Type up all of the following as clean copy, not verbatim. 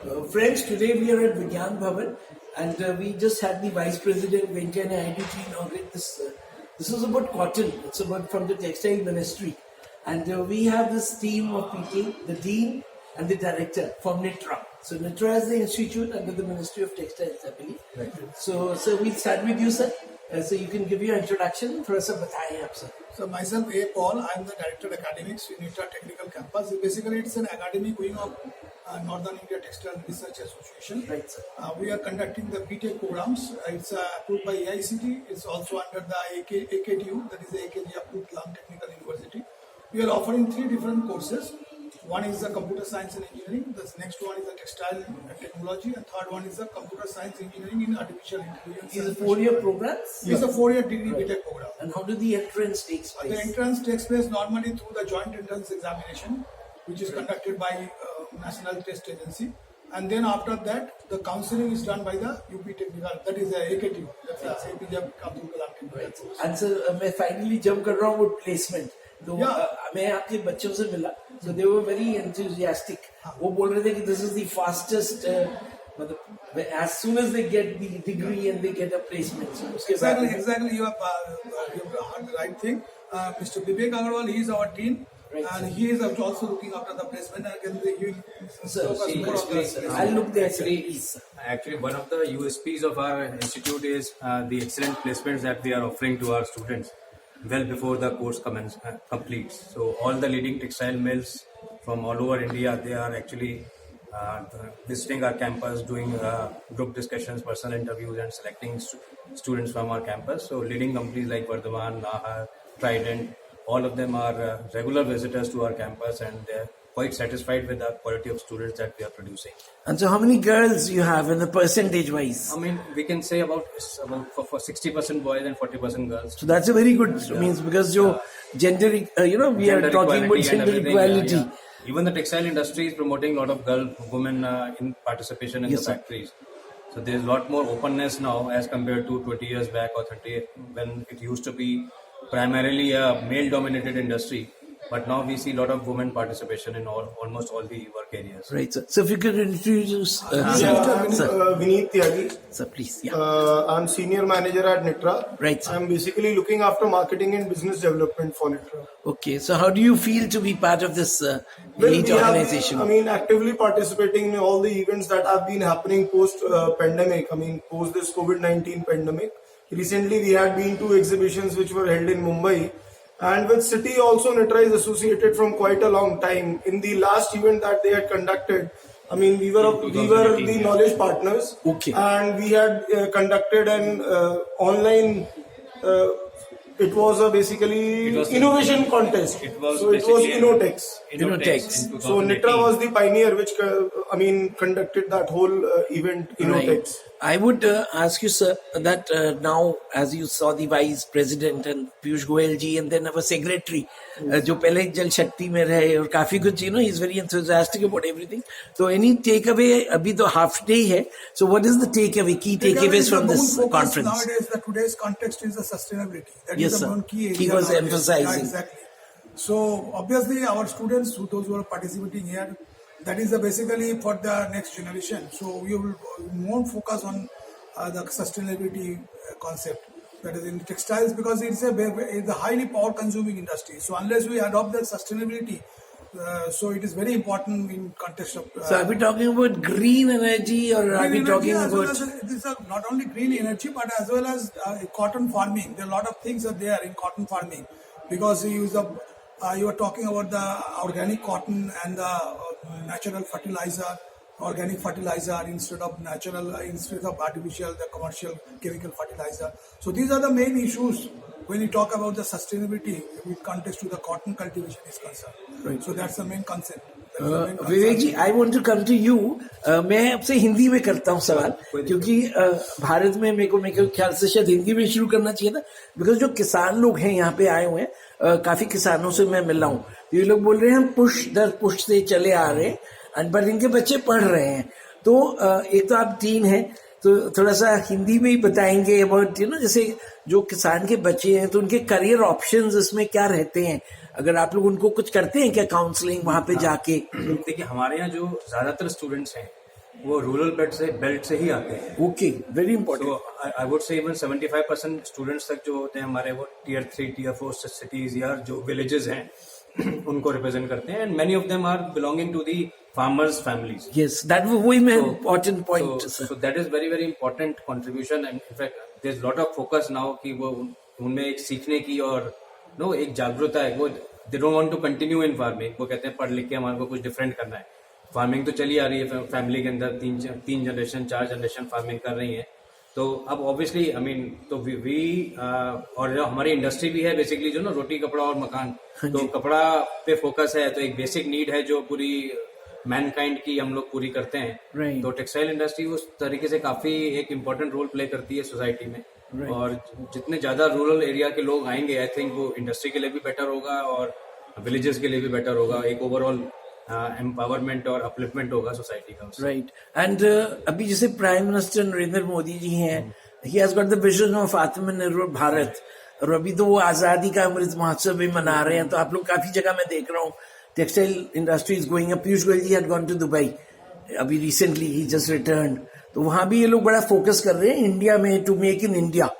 Friends, today we are at Vigyan Bhavan, and we just had the Vice President Venkaiah Naidu ji inaugurate this. This is about cotton. It's about from the Textile Ministry, and we have this team of people, the dean and the director from NITRA. So NITRA is the institute under the Ministry of Textiles, I believe. Right. So we'll start with you, sir. So you can give your introduction. थोड़ा सा बताएं आप sir. So myself, A. Paul, I am the Director Academics in NITRA Technical Campus. Basically, it's an academic wing of Northern India Textile Research Association. Right, sir. We are conducting the BTech programs. It's approved by AICT. It's also under the AKTU, that is the AKG approved Kelang Technical University. We are offering 3 different courses. One is the computer science and engineering. The next one is the textile technology, and third one is the computer science engineering in artificial intelligence. These are 4-year programs? It's a 4-year degree BTech program. And how do the entrance takes place? The entrance takes place normally through the joint entrance examination, which is conducted by National Test Agency. And then after that, the counseling is done by the UP Technical, that is the AKTU, that's the APJ Abdul Kalam Technical. And so मैं finally jump कर रहा हूँ वो placement. तो मैं आपके बच्चों से मिला, so they were very enthusiastic. वो बोल रहे थे कि this is the fastest, मतलब as soon as they get the degree and they get a placement. So उसके बाद exactly you have the right thing. Mr. Vivek Agarwal, he is our dean. Right. And he is also looking after the placement. And he will I'll look there. Actually, one of the USPs of our institute is the excellent placements that we are offering to our students well before the course completes. So all the leading textile mills from all over India, they are actually visiting our campus, doing group discussions, personal interviews, and selecting students from our campus. So leading companies like Vardhaman, Nahar, Trident, all of them are regular visitors to our campus, and they're quite satisfied with the quality of students that we are producing. And so how many girls you have in the percentage wise? I mean, we can say about for 60% boys and 40% girls. So that's a very good means, because your gender, we are talking about gender equality. Yeah. Even the textile industry is promoting a lot of women in participation in the factories. So there's a lot more openness now as compared to 20 years back or 30, when it used to be primarily a male-dominated industry. But now we see a lot of women participation in almost all the work areas. Right, sir. So if you could introduce... Vineet Tyagi. Sir, please. Yeah. I'm Senior Manager at NITRA. Right, sir. I'm basically looking after marketing and business development for NITRA. Okay, so how do you feel to be part of this elite organization? Actively participating in all the events that have been happening post-pandemic. Post this COVID-19 pandemic. Recently, we had been to exhibitions which were held in Mumbai. And with City also, NITRA is associated from quite a long time. In the last event that they had conducted, we were the knowledge partners. Okay. And we had conducted an online. It was innovation contest. It was Innotex. Innotex. So NITRA was the pioneer which conducted that whole event, Innotex. Right. I would ask you, sir, that now as you saw the Vice President and Piyush Goyal ji, and then our Secretary, जो पहले जल शक्ति में रहे और काफी कुछ, he is very enthusiastic about everything. So any takeaway? अभी तो half day है. So what is the takeaway? Key takeaways from this conference? Nowadays, today's context is the sustainability. That yes, is the sir. key area. He was nowadays. emphasizing. Yeah, exactly. So obviously, our students, those who are participating here, that is basically for the next generation. So we will more focus on the sustainability concept. That is in textiles, because it's a highly power consuming industry. So unless we adopt that sustainability, so it is very important in context of. So are we talking about green energy, or are we talking about? These are not only green energy, but as well as cotton farming. There are a lot of things are there in cotton farming, because you are talking about the organic cotton and the natural fertilizer, organic fertilizer instead of artificial, the commercial chemical fertilizer. So these are the main issues when you talk about the sustainability with context to the cotton cultivation is concerned. Right. So that's the main concept. Vivek ji, I want to come to you. मैं आपसे हिंदी में करता हूँ सवाल, क्योंकि भारत में मेरे को ख्याल से शायद हिंदी में शुरू करना चाहिए था, बिकॉज जो किसान लोग हैं यहाँ पे आए हुए हैं, काफी किसानों से मैं मिला हूँ. ये लोग बोल रहे हैं हम पुश दर पुश से चले आ रहे हैं, पर इनके बच्चे पढ़ रहे हैं. तो एक तो आप टीन हैं, तो थोड़ा सा हिंदी में ही बताएंगे अबाउट जैसे जो किसान के बच्चे हैं, तो उनके करियर ऑप्शंस इसमें क्या रहते हैं, अगर आप लोग उनको कुछ करते हैं क्या काउंसलिंग वहाँ पे जाके? देखिए, हमारे यहाँ जो ज्यादातर स्टूडेंट्स हैं वो रूरल बेल्ट से ही आते हैं. Okay, very important. So I would say even 75% students तक जो होते हैं हमारे वो टियर 3 टियर 4 सिटीज या जो विलेजेस हैं उनको रिप्रेजेंट करते हैं. And many of them are belonging to the farmers families. Yes, that वही मैं important point. So that is very very important contribution, and in fact there's lot of focus now कि वो उनमें एक सीखने की और एक जागरूकता है. वो they don't want to continue in farming. वो कहते हैं पढ़ लिख के हमारे को कुछ डिफरेंट करना है. फार्मिंग तो चली आ रही है फैमिली के अंदर, 3 जनरेशन 4 जनरेशन फार्मिंग कर रही है. तो अब ऑब्वियसली आई मीन तो वी और जो हमारी इंडस्ट्री भी है बेसिकली जो रोटी कपड़ा और मकान, तो कपड़ा पे फोकस है, तो एक बेसिक नीड है जो पूरी मैनकाइंड की हम लोग पूरी करते हैं. Right. तो टेक्सटाइल इंडस्ट्री उस तरीके से काफी एक इम्पोर्टेंट रोल प्ले करती है सोसाइटी में. Right. और जितने ज्यादा रूरल एरिया के लोग आएंगे आई थिंक वो इंडस्ट्री के लिए भी बेटर होगा और विलेजेस के लिए भी बेटर होगा. एक ओवरऑल एम्पावरमेंट और अपलिफ्टमेंट होगा सोसाइटी का. राइट. एंड अभी जैसे प्राइम मिनिस्टर नरेंद्र मोदी जी हैं, he has got the vision of आत्मनिर्भर भारत, और अभी तो वो आजादी का अमृत महोत्सव भी मना रहे हैं. तो आप लोग काफी जगह मैं देख रहा हूँ textile industry is going up. Piyush Goyal ji had gone to Dubai अभी रिसेंटली, ही जस्ट रिटर्न. तो वहां भी ये लोग बड़ा फोकस कर रहे हैं इंडिया में, टू मेक इन इंडिया.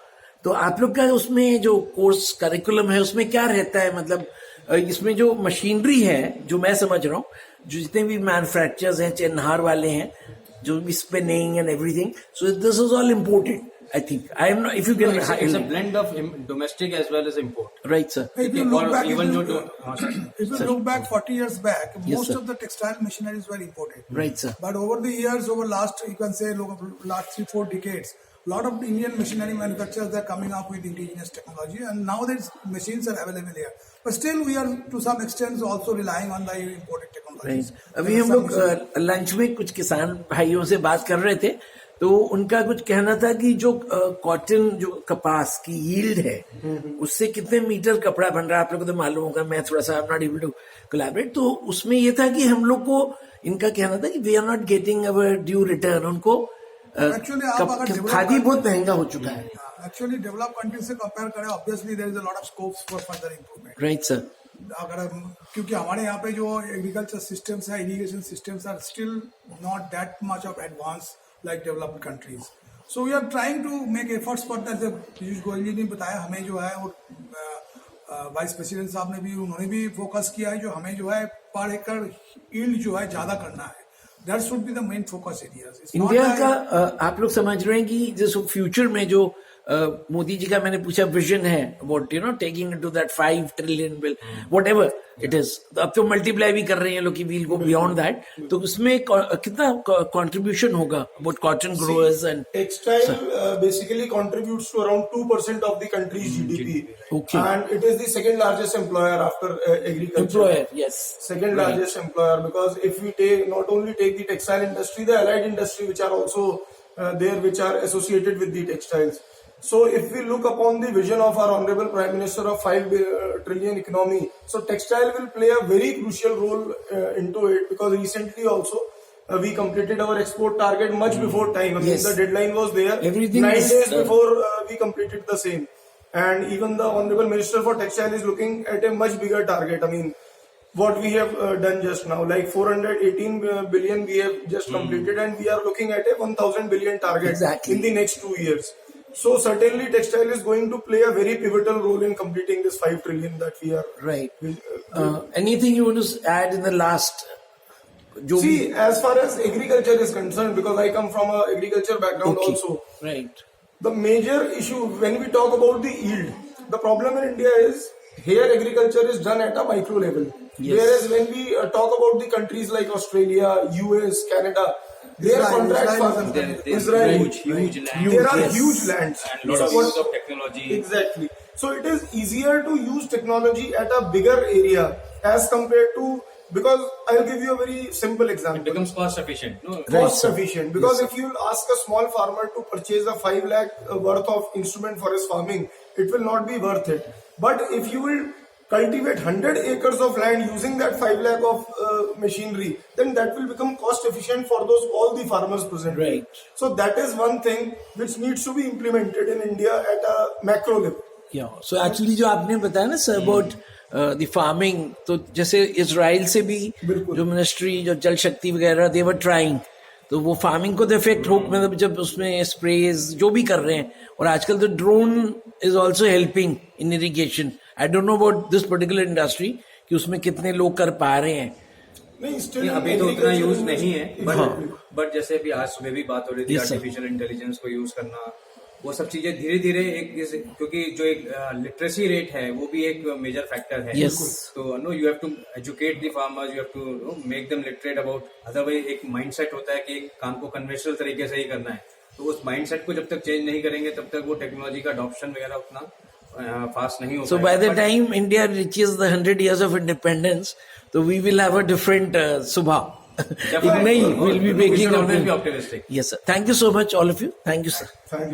तो आप लोग का उसमें जो कोर्स करिकुलम है उसमें क्या रहता है? मतलब इसमें जो मशीनरी है, जो मैं समझ रहा हूँ, जो जितने भी मैन्युफैक्चरर्स हैं, चेन्नहार वाले हैं, जो भी spinning and everything, so this is all imported. I think I am not. If you can, it's a blend of domestic as well as import. Right, sir. If you look back, If you look back 40 years back, Yes, most sir. of the textile machineries were imported. Right, sir. But over the years, over last, you can say, last 3-4 decades, a lot of the Indian machinery manufacturers are coming up with indigenous technology, and now these machines are available here. But still, we are to some extent also relying on the imported technologies. Right. अभी हम लोग lunch में कुछ किसान भाइयों से बात कर रहे थे, तो उनका कुछ कहना था कि जो कॉटन, जो कपास की यील्ड है, उससे कितने मीटर कपड़ा बन रहा है आप लोगों को तो मालूम होगा. मैं थोड़ा सा नॉट एबल टू कोलैबोरेट. तो उसमें ये था कि हम लोग को, इनका कहना था कि we are not getting our due return. उनको खादी बहुत महंगा हो चुका है. Actually, developed countries से compare करें, obviously there is a lot of scopes for further improvement. Right sir. अगर क्योंकि हमारे यहाँ पे जो एग्रीकल्चर सिस्टम्स है, irrigation systems are still not that much of advance like developed countries. So we are trying to make efforts for that. Piyush Goyal ji ने बताया हमें जो है, और वाइस प्रेसिडेंट साहब ने भी, उन्होंने भी फोकस किया है जो हमें जो है पर एकड़ यील्ड जो है ज्यादा करना है. That should be the main focus areas. India का आप लोग समझ रहे हैं कि जैसे फ्यूचर में जो मोदी जी का मैंने पूछा विजन है, about taking into that 5 trillion bill, what ever it is. अब तो मल्टीप्लाई भी कर रहे हैं लोग कि वील गो बियॉन्ड दैट. तो उसमें कितना कंट्रीब्यूशन होगा about cotton growers and textile basically contributes to around 2% of the country's GDP. Okay. And it is the second largest employer after agriculture. employer? Yes. Second largest employer, because if we not only take the textile industry, the allied industry which are also there, which are associated with the textiles. So if we look upon the vision of our honorable Prime Minister of 5 trillion economy, so textile will play a very crucial role into it, because recently also we completed our export target much before time. I mean, Yes. the deadline was there. Everything 9 is, days before we completed the same. And even the honorable Minister for Textile is looking at a much bigger target. I mean, what we have done just now, like 418 billion we have just completed, and we are looking at a 1000 billion target Exactly. in the next 2 years. So certainly textile is going to play a very pivotal role in completing this 5 trillion that we are. Right. Anything you want to add in the last? See, as far as agriculture is concerned, because I come from a agriculture background Okay. also, Right. the major issue when we talk about the yield, the problem in India is here agriculture is done at a micro level. Yes. Whereas when we talk about the countries like Australia, US, Canada, their contract farming, Israel, huge land. there are Yes. huge lands. And lot of use of technology. Exactly. So it is easier to use technology at a bigger area as compared to, because I'll give you a very simple It example. becomes cost efficient. No? Right, Cost sir. efficient, because if you ask a small farmer to purchase a 5 lakh worth of instrument for his farming, it will not be worth it. But if you will cultivate 100 acres of land using that 5 lakh of machinery, then that will become cost efficient for all the farmers present. Right. So that is one thing which needs to be implemented in India at a macro level. Yeah. So actually जो आपने बताया ना sir about the farming, तो जैसे Israel से भी जो ministry, जो जल शक्ति वगैरह, दे वर ट्राइंग तो वो फार्मिंग को तो इफेक्ट हो, मतलब जब उसमें स्प्रेज जो भी कर रहे हैं, और आजकल तो drone is also helping in irrigation. I don't know about this particular industry कि उसमें कितने लोग कर पा रहे हैं. नहीं, still अभी तो उतना यूज नहीं है, हाँ. बट जैसे अभी आज सुबह भी बात हो रही थी Yes, sir. आर्टिफिशियल इंटेलिजेंस को यूज करना, वो सब चीजें धीरे धीरे क्योंकि जो एक लिटरेसी रेट है वो भी एक मेजर फैक्टर है. Yes. तो no you have to educate the farmers, you have to make them literate about. Otherwise एक माइंडसेट होता है कि एक काम को कन्वेंशनल तरीके से ही करना है, तो उस माइंडसेट को जब तक चेंज नहीं करेंगे तब तक वो टेक्नोलॉजी का अडॉप्शन वगैरह उतना फास्ट नहीं हो So by पाएगा. the time India reaches the 100 years of independence, so we will have a different Subha. Definitely. Nahi, we'll be We should making always a be optimistic. Yes, sir. Thank you so much, all of you. Thank you, sir. Thank you.